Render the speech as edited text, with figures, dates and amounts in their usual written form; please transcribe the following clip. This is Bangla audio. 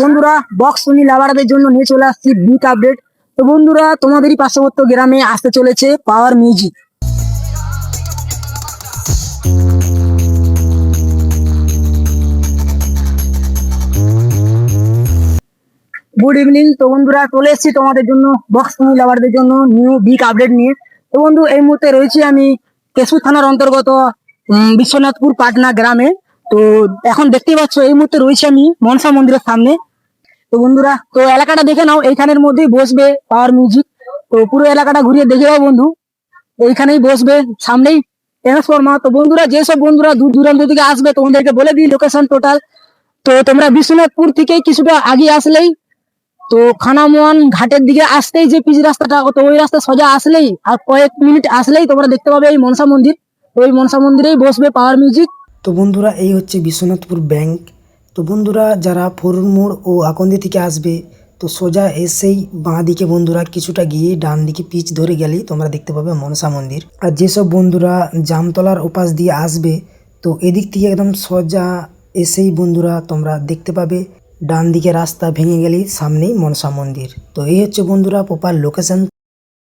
বন্ধুরা বক্স টনি লাভারদের জন্য নিয়ে চলে আসছি বিগ আপডেট। তো বন্ধুরা তোমাদেরই পার্শ্ববর্তী গ্রামে আসতে চলেছে পাওয়ার মিউজিক। Good evening. তো বন্ধুরা চলে এসেছি তোমাদের জন্য বক্স টনি লাভারদের জন্য নিউ বিগ আপডেট নিয়ে। তো বন্ধু এই মুহূর্তে রয়েছি আমি কেশপুর থানার অন্তর্গত বিশ্বনাথপুর পাটনা গ্রামে। তো এখন দেখতেই পাচ্ছ এই মুহূর্তে রয়েছি আমি মনসা মন্দিরের সামনে। তো বন্ধুরা তো এলাকাটা দেখে নাও, এইখানের মধ্যেই বসবে পাওয়ার মিউজিক। তো পুরো এলাকাটা ঘুরিয়ে দেখে নাও বন্ধু, এইখানেই বসবে, সামনেই ট্রান্সফরমার। তো বন্ধুরা যেসব বন্ধুরা দূর দূরান্ত থেকে আসবে তোমাদেরকে বলে দিই লোকেশন টোটাল। তো তোমরা বিশ্বনাথপুর থেকে কিছুটা আগে আসলেই, তো খানামোহন ঘাটের দিকে আসতেই যে পিচ রাস্তাটা, তো ওই রাস্তা সোজা আসলেই আর কয়েক মিনিট আসলেই তোমরা দেখতে পাবে এই মনসা মন্দির। ওই মনসা মন্দিরেই বসবে পাওয়ার মিউজিক। তো বন্ধুরা এই হচ্ছে বিশ্বনাথপুর ব্যাংক। তো বন্ধুরা যারা ফরুর মোড় ও আকন্দি থেকে আসবে তো সোজা এসেই বাঁ দিকে বন্ধুরা কিছুটা গিয়ে ডান দিকে পিচ ধরে গেলেই তোমরা দেখতে পাবে মনসা মন্দির। আর যেসব বন্ধুরা জামতলার ওপাশ দিয়ে আসবে তো এদিক থেকে একদম সোজা এসেই বন্ধুরা তোমরা দেখতে পাবে ডান দিকে রাস্তা ভেঙে গেলেই সামনেই মনসা মন্দির। তো এই হচ্ছে বন্ধুরা প্রপার লোকেশন।